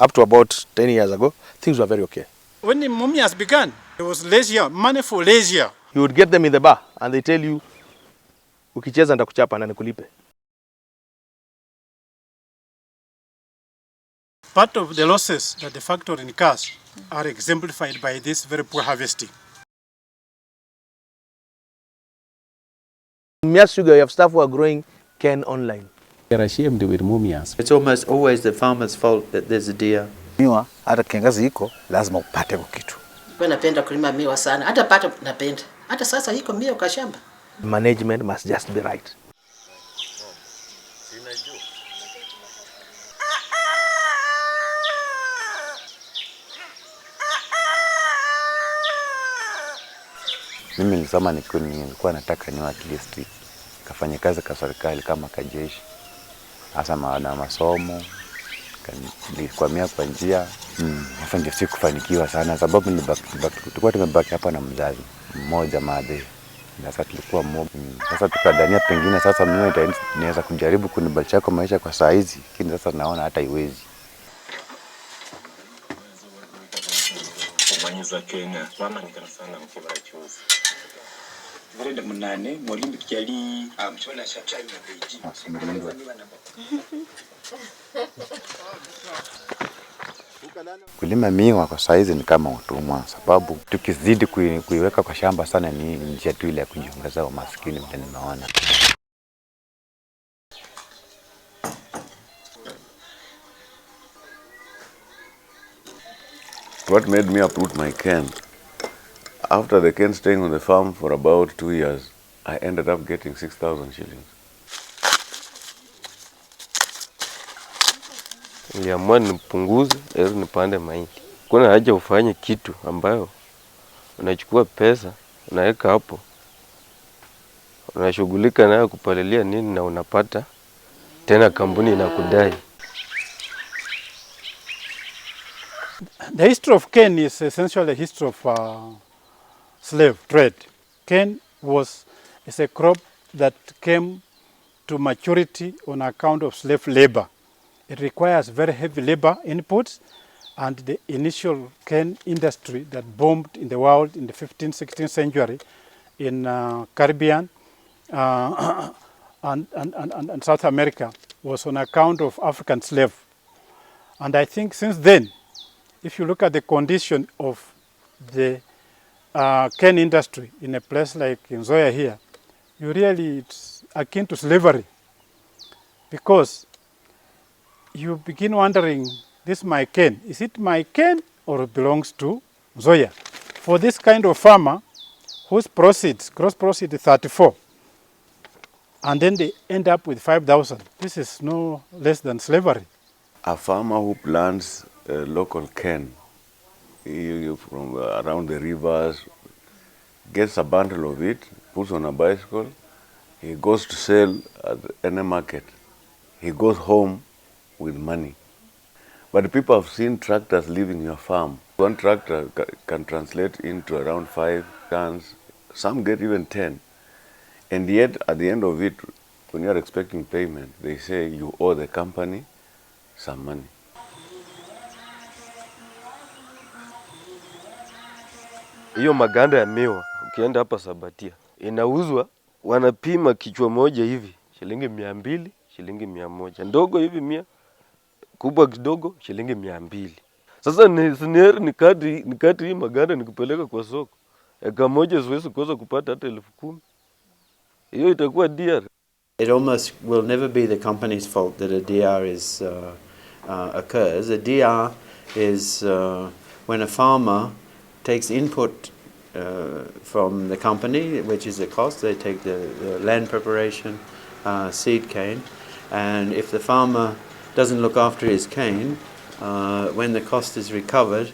up to about 10 years ago, things were very okay. When the Mumias began, it was leisure, money for leisure. You would get them in the bar and they tell you, ukicheza nitakuchapa na nikulipe. Part of the losses that the factory incurs are exemplified by this very poor harvesting. Mumias sugar, you have staff who are growing cane online. They're ashamed with Mumias. It's almost always the farmer's fault that there's a deer. Miwa hata kiangazi iko lazima upate kitu. Kwa napenda kulima miwa sana. Hata pato napenda. Hata sasa iko miwa kwa shamba. Management must just be right. Mimi nilisoma nilikuwa nataka niwe at least kafanya kazi kwa serikali kama kajeshi. Hasa na masomo nilikwamia kwa njia hasa ndio sikufanikiwa sana sababu tulikuwa tumebaki hapa na mzazi mmoja madhe. Sasa tulikuwa mmoja. Sasa tukadania pengine sasa mimi naweza kujaribu kunibadilisha kwa maisha kwa saa hizi, lakini sasa naona hata iwezi. Kumanyuza Kenya mama nikana sana mkibara chuzi Verenda munane mwalimu kiali amchona shatai na beji. Kulima miwa kwa saa hizi ni kama utumwa sababu tukizidi kuiweka kwa shamba sana ni njia tu ile ya kujiongeza umaskini vile nimeona. What made me uproot my cane? After the cane staying on the farm for about 2 years, I ended up getting 6,000 shillings. Niliamua nipunguze ili nipande mahindi. Kuna haja ufanye kitu ambayo unachukua pesa unaweka hapo. Unashughulika nayo kupalilia nini na unapata tena kampuni inakudai. The history of cane is essentially a history of slave trade. Cane is a crop that came to maturity on account of slave labor. It requires very heavy labor inputs, and the initial cane industry that boomed in the world in the 15th, 16th century in Caribbean and South America was on account of African slave. And I think since then, if you look at the condition of the cane industry in a place like in Zoya here, it's akin to slavery, because you begin wondering, this my cane, is it my cane or it belongs to Zoya? For this kind of farmer whose proceeds, gross proceeds is 34, and then they end up with 5,000, this is no less than slavery. A farmer who plants local cane from around the rivers, gets a bundle of it, puts on a bicycle, he goes to sell at any market. He goes home with money. But people have seen tractors leaving your farm. One tractor can translate into around 5 tons. Some get even 10. And yet, at the end of it, when you're expecting payment, they say you owe the company some money. Hiyo maganda ya miwa ukienda hapa Sabatia inauzwa, wanapima kichwa moja hivi shilingi 200, shilingi 100. Ndogo hivi 100, kubwa kidogo shilingi 200. Sasa ni kati hii maganda nikupeleka kwa soko. Eka moja siwezi kosa kupata hata 10,000. Hiyo itakuwa DR. It almost will never be the company's fault that a DR is occurs. A DR is when a farmer takes input from the company, which is a cost. They take the land preparation, seed cane, and if the farmer doesn't look after his cane, when the cost is recovered,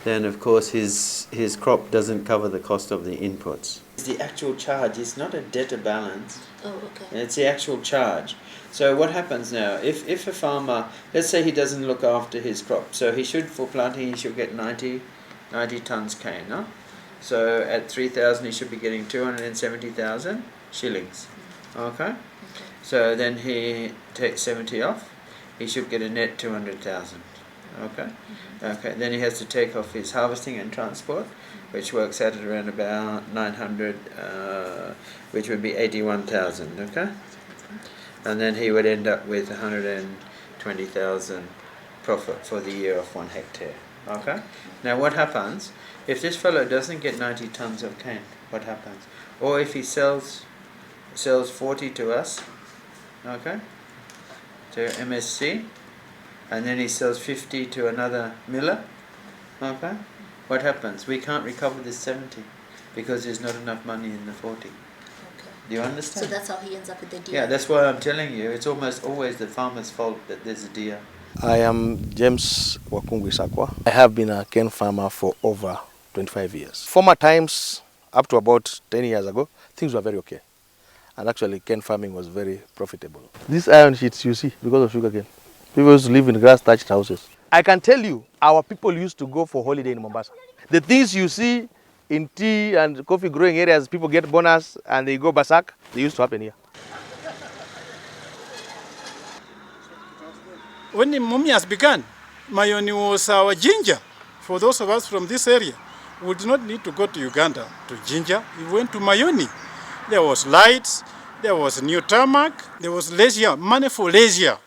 then of course his crop doesn't cover the cost of the inputs. The actual charge is not a debtor balance. Oh, okay. It's the actual charge. So what happens now, if a farmer, let's say he doesn't look after his crop, so he should, for planting, he should get 90 tons cane, no? So at 3,000 he should be getting 270,000 shillings, okay? So then he takes 70 off, he should get a net 200,000, Okay. Okay. Then he has to take off his harvesting and transport, which works out at around about 900, which would be 81,000. Okay. And then he would end up with 120,000 profit for the year of 1 hectare. Okay. Now what happens if this fellow doesn't get 90 tons of cane? What happens? Or if he sells 40 to us, okay, to MSC, and then he sells 50 to another miller, okay, what happens? We can't recover this 70 because there's not enough money in the 40. Do you understand? So that's how he ends up with the deer. Yeah, that's why I'm telling you, it's almost always the farmer's fault that there's a deer. I am James Wakungwi Sakwa. I have been a cane farmer for over 25 years. Former times, up to about 10 years ago, things were very okay. And actually, cane farming was very profitable. These iron sheets you see, because of sugarcane. People used to live in grass-thatched houses. I can tell you, our people used to go for holiday in Mombasa. The things you see in tea and coffee growing areas, people get bonus and they go basak, they used to happen here. When the Mumias began, Mayoni was our ginger. For those of us from this area, we did not need to go to Uganda to ginger. We went to Mayoni. There was lights, there was new tarmac, there was leisure, money for leisure.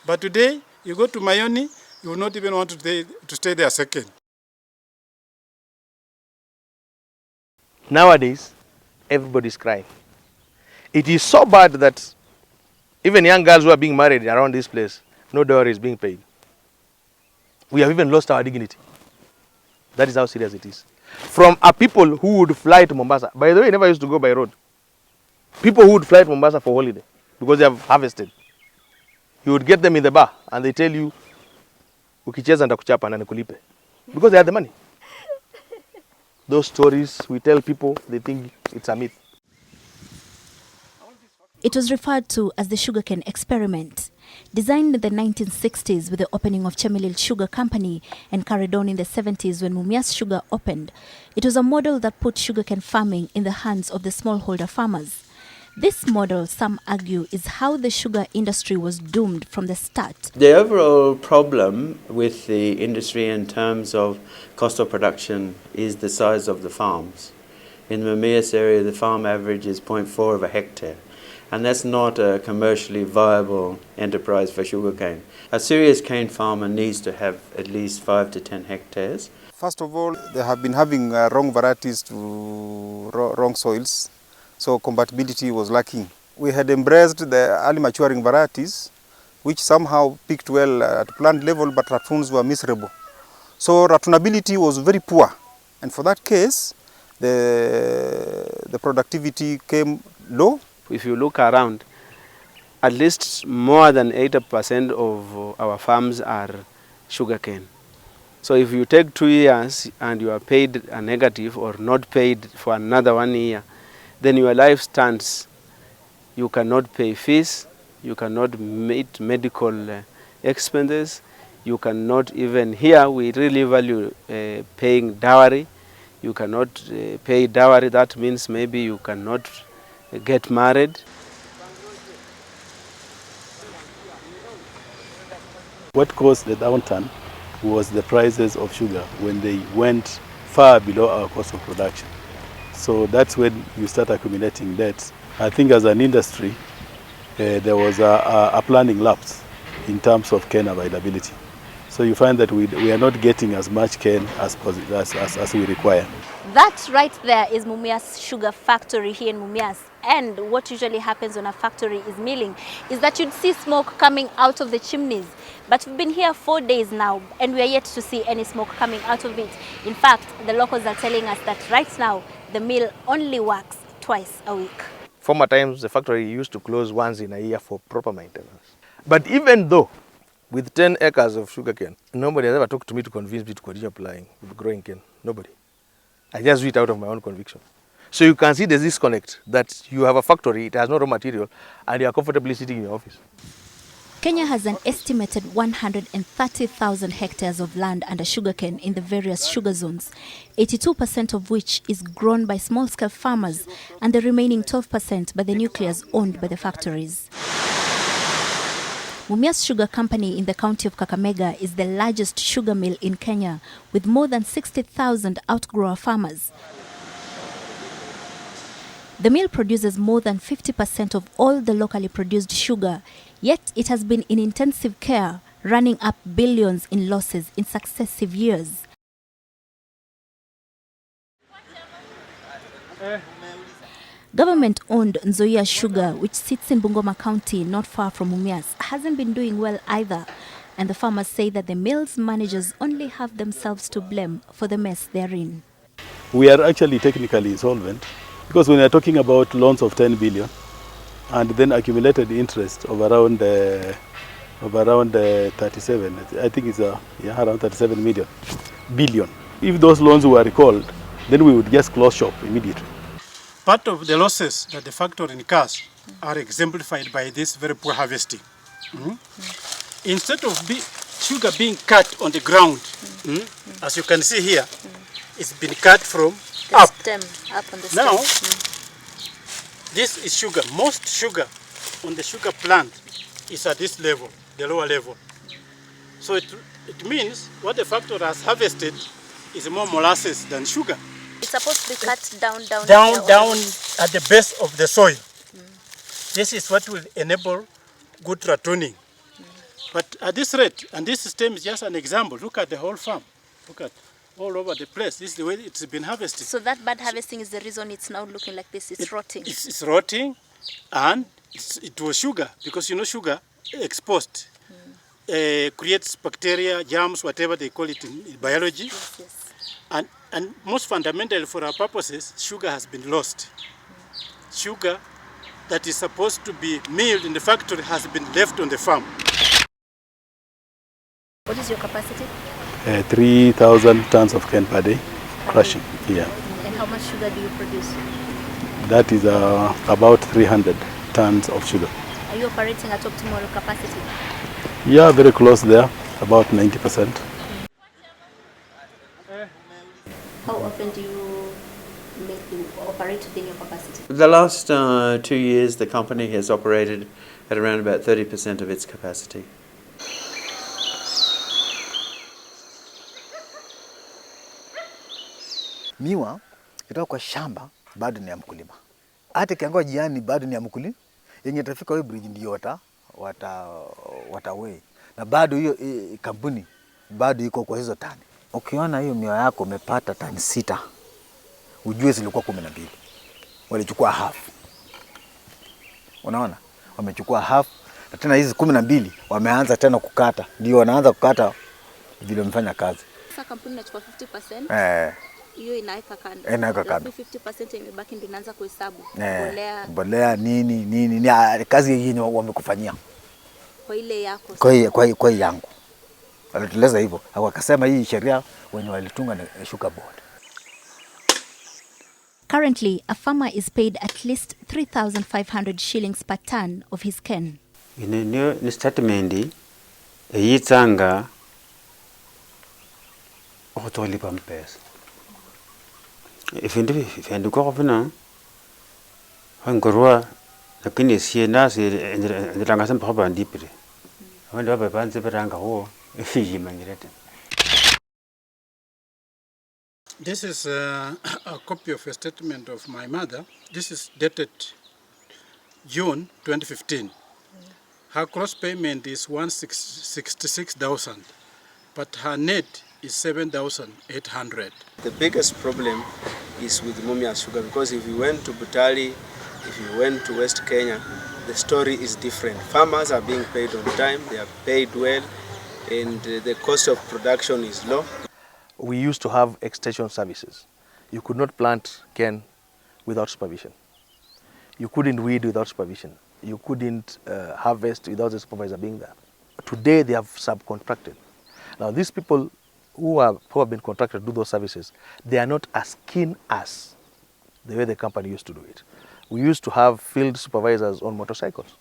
But today, you go to Mayoni, you will not even want to stay there a second. Nowadays, everybody's crying. It is so bad that even young girls who are being married around this place, no dowry is being paid. We have even lost our dignity. That is how serious it is. From a people who would fly to Mombasa. By the way, never used to go by road. People who would fly to Mombasa for holiday because they have harvested. You would get them in the bar and they tell you, ukicheza ndakuchapa na nikulipe. Because they have the money. Those stories we tell people, they think it's a myth. It was referred to as the sugarcane experiment. Designed in the 1960s with the opening of Chemelil Sugar Company and carried on in the 70s when Mumias Sugar opened, it was a model that put sugarcane farming in the hands of the smallholder farmers. This model, some argue, is how the sugar industry was doomed from the start. The overall problem with the industry in terms of cost of production is the size of the farms. In the Mumias area, the farm average is 0.4 of a hectare. And that's not a commercially viable enterprise for sugarcane. A serious cane farmer needs to have at least 5 to 10 hectares. First of all, they have been having wrong varieties to wrong soils, so compatibility was lacking. We had embraced the early maturing varieties, which somehow picked well at plant level, but ratoons were miserable. So ratunability was very poor, and for that case, the productivity came low. If you look around, at least more than 80% of our farms are sugarcane. So if you take 2 years and you are paid a negative or not paid for another 1 year, then your life stands. You cannot pay fees, you cannot meet medical expenses, you cannot even, here we really value paying dowry. You cannot pay dowry, that means maybe you cannot get married. What caused the downturn was the prices of sugar when they went far below our cost of production. So that's when you start accumulating debts. I think as an industry, there was a planning lapse in terms of cane availability. So you find that we are not getting as much cane as we require. That right there is Mumias Sugar Factory here in Mumias. And what usually happens when a factory is milling is that you'd see smoke coming out of the chimneys. But we've been here 4 days now and we are yet to see any smoke coming out of it. In fact, the locals are telling us that right now the mill only works twice a week. Former times, the factory used to close once in a year for proper maintenance. But even though, with 10 acres of sugarcane, nobody has ever talked to me to convince me to continue applying with growing cane. Nobody. I just do it out of my own conviction. So you can see there's this disconnect that you have a factory, it has no raw material, and you are comfortably sitting in your office. Kenya has an estimated 130,000 hectares of land under sugarcane in the various sugar zones, 82% of which is grown by small-scale farmers and the remaining 12% by the nucleus owned by the factories. Mumias Sugar Company in the county of Kakamega is the largest sugar mill in Kenya with more than 60,000 outgrower farmers. The mill produces more than 50% of all the locally produced sugar, yet it has been in intensive care, running up billions in losses in successive years. Government-owned Nzoia Sugar, which sits in Bungoma County, not far from Mumias, hasn't been doing well either. And the farmers say that the mill's managers only have themselves to blame for the mess they're in. We are actually technically insolvent because when we are talking about loans of 10 billion and then accumulated interest of around 37, I think it's around 37 billion. If those loans were recalled, then we would just close shop immediately. Part of the losses that the factory incurs are exemplified by this very poor harvesting. Instead of sugar being cut on the ground, as you can see here, it's been cut from the up. Stem, up on the stem. Now, this is sugar. Most sugar on the sugar plant is at this level, the lower level. So it means what the factory has harvested is more molasses than sugar. It's supposed to be cut down at the base of the soil. This is what will enable good rattoning. But at this rate, and this system is just an example, look at the whole farm. Look at all over the place. This is the way it's been harvested. So that bad harvesting is the reason it's now looking like this. It's rotting. It's rotting, and it was sugar, because you know sugar exposed creates bacteria, germs, whatever they call it in biology. Yes. And most fundamentally for our purposes, sugar has been lost. Sugar that is supposed to be milled in the factory has been left on the farm. What is your capacity? 3,000 tons of cane per day, crushing. Yeah. And how much sugar do you produce? That is about 300 tons of sugar. Are you operating at optimal capacity? Yeah, very close there, about 90%. How often do you operate within your capacity? The last 2 years, the company has operated at around about 30% of its capacity. Miwa kutoka kwa shamba bado ni ya mkulima. Hata kiangoa jiani bado ni ya mkulima. Yenye tafika hiyo bridge ndio watawei. Na bado hiyo kampuni bado iko kwa hizo tani. Ukiona hiyo miwa yako umepata tani 6, ujue zilikuwa 12. Walichukua half. Unaona? Wamechukua half na tena hizi 12 wameanza tena kukata. Ndio wanaanza kukata vile wamefanya kazi. Sasa kampuni inachukua 50%. Hiyo inaweka kando. Inaweka kando. 50% imebaki ndio inaanza kuhesabu. Mbolea nini kazi yenyewe wamekufanyia. Kwa ile yako. Kwa yangu. Alitueleza hivyo. Akasema hii sheria wenye walitunga na sugar board. Currently, a farmer is paid at least 3,500 shillings per ton of his cane. Ni statement eyitsanga okutolipa mpesa. Ifendi kwa kufina hangorwa lakini siena ndilanga sempa kwa ndipire. Wende wapa panze peranga huo yimanyirete. This is a copy of a statement of my mother. This is dated June 2015. Her gross payment is 166,000, but her net is 7,800. The biggest problem is with Mumias Sugar, because if you went to Butali, if you went to West Kenya, the story is different. Farmers are being paid on time, they are paid well, and the cost of production is low. We used to have extension services. You could not plant cane without supervision. You couldn't weed without supervision. You couldn't harvest without the supervisor being there. Today they have subcontracted. Now these people who have been contracted to do those services, they are not as keen as the way the company used to do it. We used to have field supervisors on motorcycles,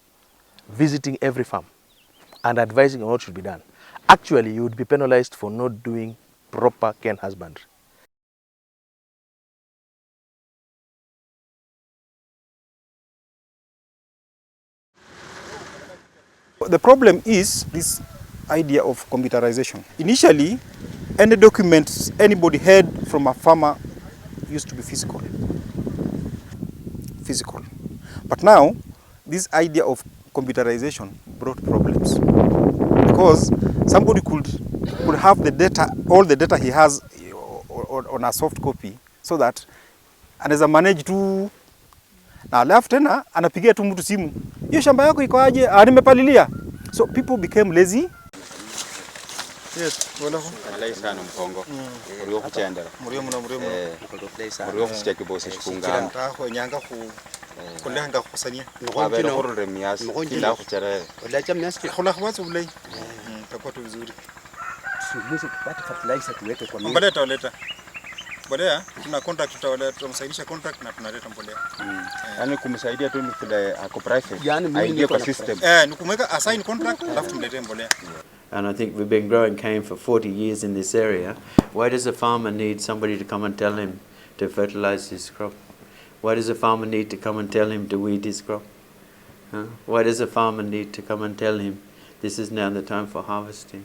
visiting every farm and advising on what should be done. Actually, you would be penalized for not doing proper cane husbandry. The problem is this idea of computerization. Initially, any documents anybody had from a farmer used to be physical. But now, this idea of computerization brought problems because somebody could have the data, all the data he has on a soft copy, so that anaweza manage tu na alafu tena anapigia tu mtu simu, hiyo shamba yako iko aje? Nimepalilia. So people became lazy. Yes, wala ko. Alay sana mpongo. Muriyo kuchendera. Muriyo. Muriyo kucheke bose shikungana. Taho nyanga ku kulanga kusania. Abere horore mias. Kila kuchere. Wala chamnyas kuna khwatsu ulay. Takuwa tu vizuri. Suluhisho kupata fertilizer tuweke kwa mimi. Mbolea tutaleta. Mbolea tuna contract, tutamsaidia contract na tunaleta mbolea. Yaani kumsaidia tu vile ako private. Aingie kwa system. Ni kumweka assign contract alafu tumletee mbolea. And I think we've been growing cane for 40 years in this area. Why does a farmer need somebody to come and tell him to fertilize his crop? Why does a farmer need to come and tell him to weed his crop? Why does a farmer need to come and tell him this is now the time for harvesting?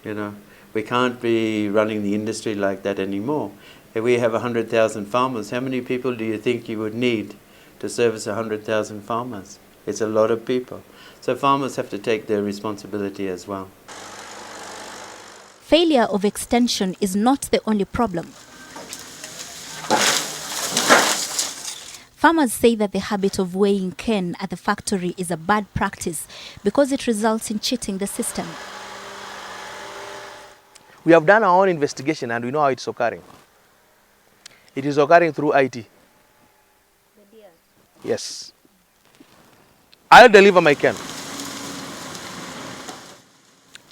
You know, we can't be running the industry like that anymore. If we have 100,000 farmers, how many people do you think you would need to service 100,000 farmers? It's a lot of people. So farmers have to take their responsibility as well. Failure of extension is not the only problem. Farmers say that the habit of weighing cane at the factory is a bad practice because it results in cheating the system. We have done our own investigation and we know how it's occurring. It is occurring through IT. Yes. I'll deliver my cane.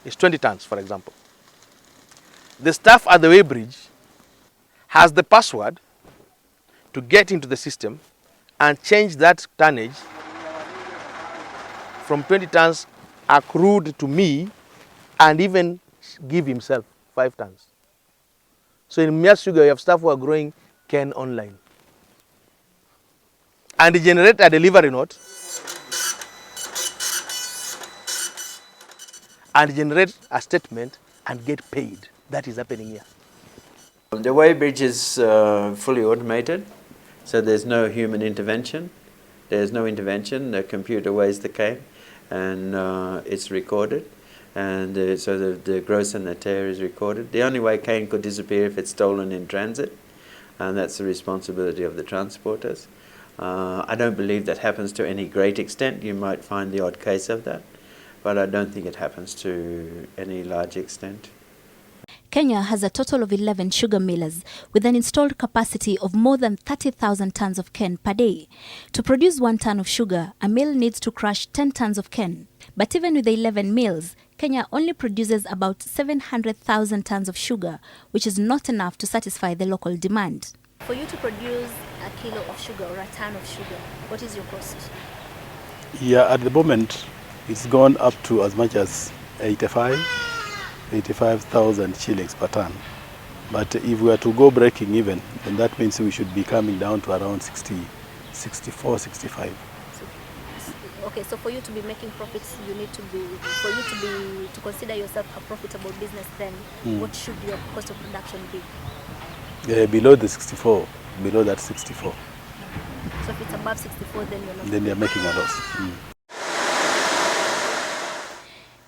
It's 20 tons, for example. The staff at the weighbridge has the password to get into the system and change that tonnage from 20 tons accrued to me and even give himself 5 tons. So in Mumias Sugar, you have staff who are growing cane online. And they generate a delivery note and generate a statement and get paid. That is happening here. The weighbridge is fully automated, so there's no human intervention. There's no intervention. The computer weighs the cane and it's recorded. And so the gross and the tare is recorded. The only way cane could disappear if it's stolen in transit, and that's the responsibility of the transporters. I don't believe that happens to any great extent. You might find the odd case of that, but I don't think it happens to any large extent. Kenya has a total of 11 sugar millers with an installed capacity of more than 30,000 tons of cane per day. To produce 1 ton of sugar, a mill needs to crush 10 tons of cane. But even with the 11 mills, Kenya only produces about 700,000 tons of sugar, which is not enough to satisfy the local demand. For you to produce a kilo of sugar or a ton of sugar, what is your cost? Yeah, at the moment, it's gone up to as much as 85,000 shillings per ton. But if we are to go breaking even, then that means we should be coming down to around 64, 65. Okay, so for you to be making profits, you need to be, to consider yourself a profitable business, then what should your cost of production be? Below the 64, below that 64. So if it's above 64, then you're not. Then you're making a loss.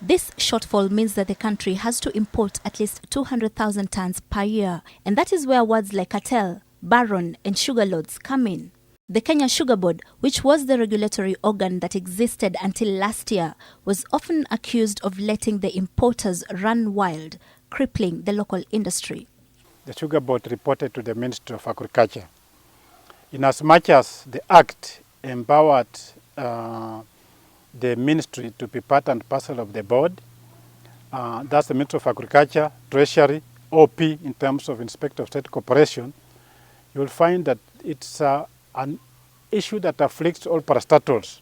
This shortfall means that the country has to import at least 200,000 tons per year. And that is where words like cartel, baron, and sugar lords come in. The Kenya Sugar Board, which was the regulatory organ that existed until last year, was often accused of letting the importers run wild, crippling the local industry. The Sugar Board reported to the Ministry of Agriculture. Inasmuch as the Act empowered the ministry to be part and parcel of the board, that's the Ministry of Agriculture, Treasury, OP in terms of Inspector of State Corporation, you will find that it's an issue that afflicts all parastatals.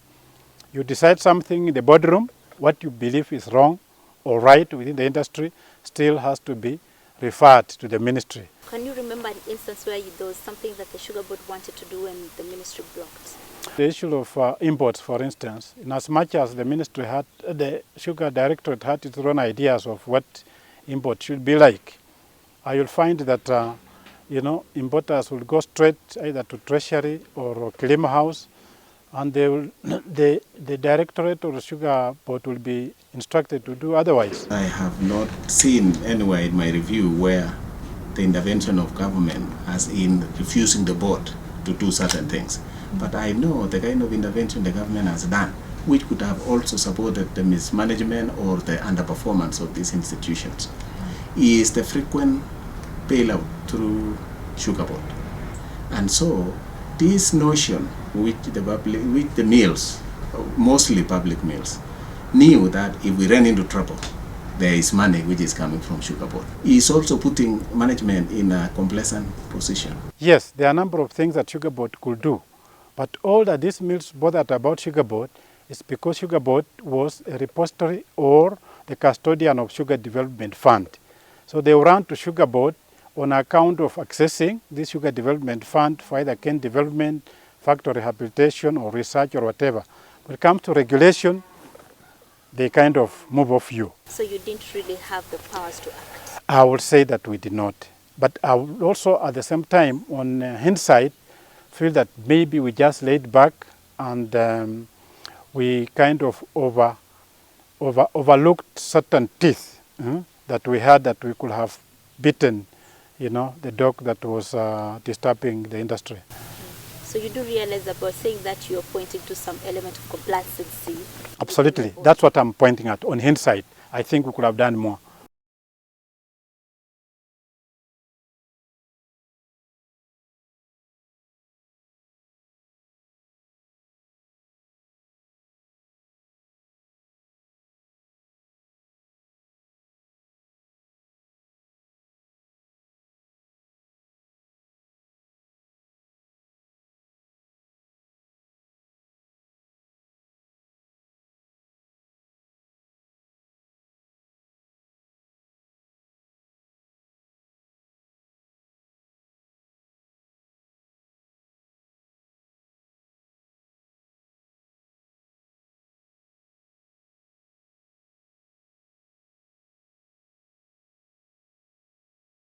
You decide something in the boardroom, what you believe is wrong or right within the industry still has to be referred to the ministry. Can you remember an instance where there was something that the Sugar Board wanted to do and the ministry blocked? The issue of imports, for instance, in as much as the ministry had, the sugar directorate had its own ideas of what import should be like, you'll find that importers will go straight either to Treasury or Kilimo House, and they will, the directorate or the sugar board will be instructed to do otherwise. I have not seen anywhere in my review where the intervention of government as in refusing the board to do certain things. But I know the kind of intervention the government has done, which could have also supported the mismanagement or the underperformance of these institutions, is the frequent bailout through sugar board. And so this notion which the mills, mostly public mills, knew that if we ran into trouble, there is money which is coming from sugar board, is also putting management in a complacent position. Yes, there are a number of things that sugar board could do, but all that these mills bothered about sugar board is because sugar board was a repository or the custodian of sugar development fund. So they ran to sugar board on account of accessing this sugar development fund for either cane development, factory rehabilitation or research or whatever. When it comes to regulation, they kind of move off you. So you didn't really have the powers to act? I would say that we did not. But I would also, at the same time, on hindsight, feel that maybe we just laid back and we kind of overlooked certain teeth that we had, that we could have beaten, the dog that was disturbing the industry. So you do realize that by saying that you're pointing to some element of complacency? Absolutely. That's what I'm pointing at. On hindsight, I think we could have done more.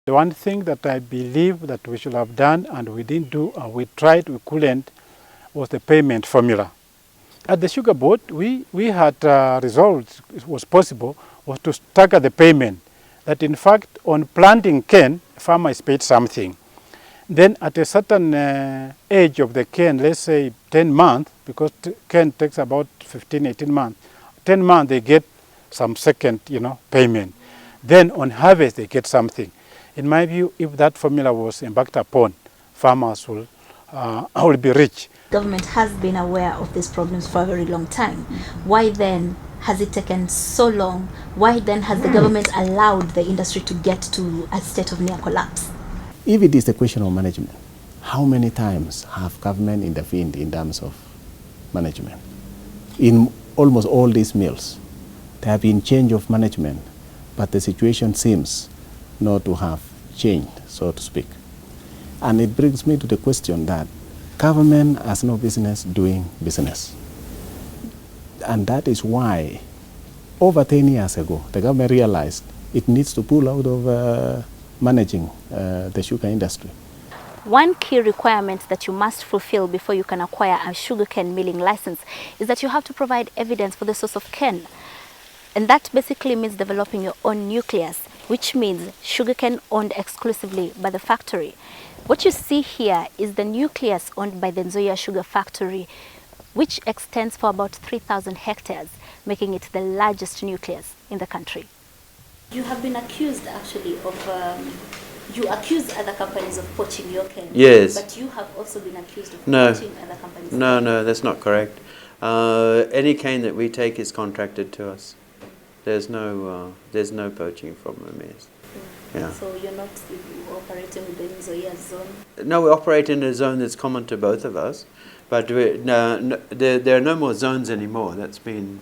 The one thing that I believe that we should have done and we didn't do, and we tried, we couldn't, was the payment formula. At the sugar board, we had resolved, it was possible, was to stagger the payment. That in fact, on planting cane, farmer is paid something. Then at a certain age of the cane, let's say 10 months, because cane takes about 15, 18 months, 10 months they get some second, payment. Then on harvest, they get something. In my view, if that formula was embarked upon, farmers will be rich. Government has been aware of these problems for a very long time. Why then has it taken so long? Why then has the government allowed the industry to get to a state of near collapse? If it is a question of management, how many times have government intervened in terms of management? In almost all these mills, there have been change of management, but the situation seems not to have changed, so to speak. And it brings me to the question that government has no business doing business. And that is why, over 10 years ago, the government realized it needs to pull out of managing the sugar industry. One key requirement that you must fulfill before you can acquire a sugarcane milling license is that you have to provide evidence for the source of cane. And that basically means developing your own nucleus, which means sugarcane owned exclusively by the factory. What you see here is the nucleus owned by the Nzoia Sugar Factory, which extends for about 3,000 hectares, making it the largest nucleus in the country. You have been accused actually of, you accuse other companies of poaching your cane. Yes. But you have also been accused of poaching other companies. No, that's not correct. Any cane that we take is contracted to us. There's no poaching from the maize. Yeah. So you're not operating within Nzoia zone? No, we operate in a zone that's common to both of us, but there are no more zones anymore. That's been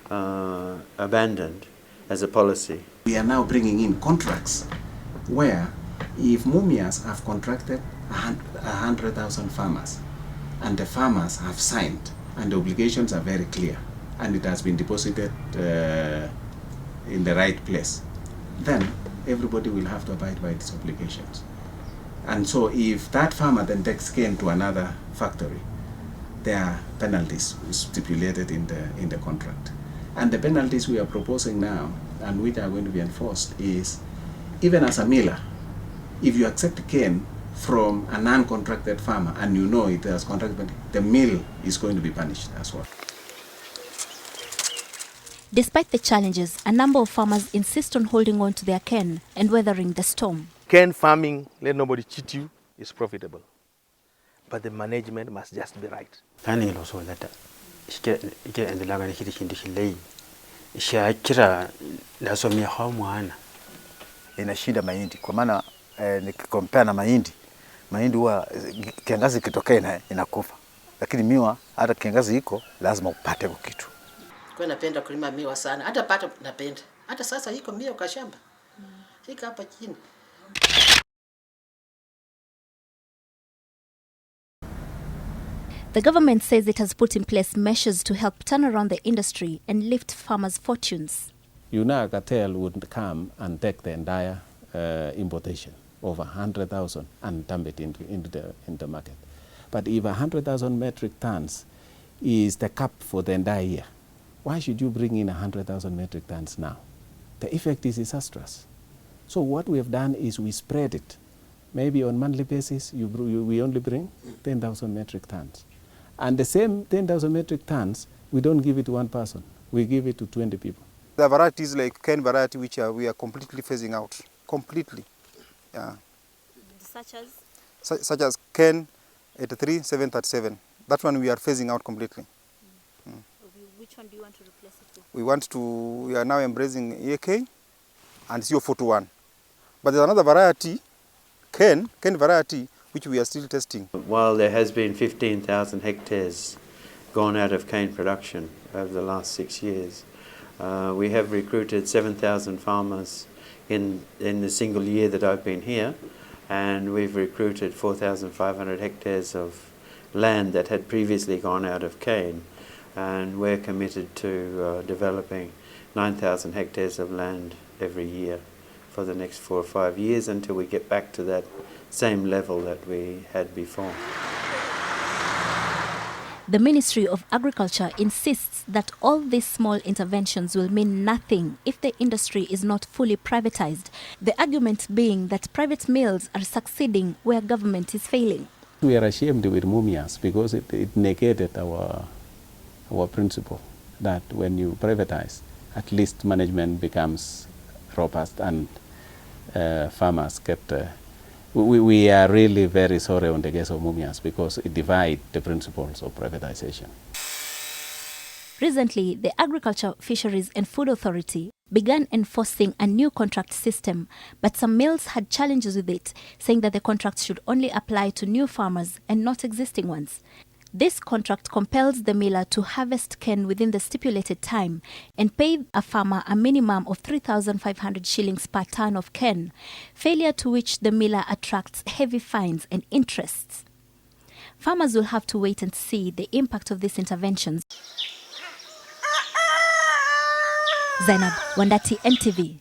abandoned as a policy. We are now bringing in contracts where if Mumias have contracted 100,000 farmers, and the farmers have signed, and the obligations are very clear, and it has been deposited in the right place, then everybody will have to abide by these obligations. And so if that farmer then takes cane to another factory, there are penalties stipulated in the contract. And the penalties we are proposing now, and which are going to be enforced, is even as a miller, if you accept cane from a non-contracted farmer and you know it has contracted, the mill is going to be punished as well. Despite the challenges, a number of farmers insist on holding on to their cane and weathering the storm. Cane farming, let nobody cheat you, is profitable. But the management must just be right. Inashinda mahindi kwa maana nikikompea na mahindi huwa kiangazi kitokea inakufa, lakini miwa hata kiangazi iko lazima upate kitu. Kwa napenda kulima miwa sana, hata pato napenda. Hata sasa iko miwa kwa shamba. Fika hapa chini. The government says it has put in place measures to help turn around the industry and lift farmers' fortunes. A cartel would come and take the entire importation, over 100,000, and dump it into the market. But if 100,000 metric tons is the cap for the entire year, why should you bring in 100,000 metric tons now? The effect is disastrous. So what we have done is we spread it. Maybe on monthly basis, we only bring 10,000 metric tons. And the same 10,000 metric tons, we don't give it to one person. We give it to 20 people. The varieties like cane variety, which we are completely phasing out. Completely. Yeah. Such as? Such as cane 83, 737. That one we are phasing out completely. Which one do you want to replace it with? We are now embracing AK and CO421. But there's another variety, cane variety, which we are still testing. While there has been 15,000 hectares gone out of cane production over the last 6 years, we have recruited 7,000 farmers in the single year that I've been here, and we've recruited 4,500 hectares of land that had previously gone out of cane, and we're committed to developing 9,000 hectares of land every year for the next 4 or 5 years until we get back to that same level that we had before. The Ministry of Agriculture insists that all these small interventions will mean nothing if the industry is not fully privatized, the argument being that private mills are succeeding where government is failing. We are ashamed with Mumias because it negated our principle that when you privatize, at least management becomes robust and farmers get... We are really very sorry on the case of Mumias because it divides the principles of privatization. Recently, the Agriculture, Fisheries and Food Authority began enforcing a new contract system, but some mills had challenges with it, saying that the contracts should only apply to new farmers and not existing ones. This contract compels the miller to harvest cane within the stipulated time and pay a farmer a minimum of 3,500 shillings per ton of cane, failure to which the miller attracts heavy fines and interests. Farmers will have to wait and see the impact of these interventions. Zeynab Wandati, NTV.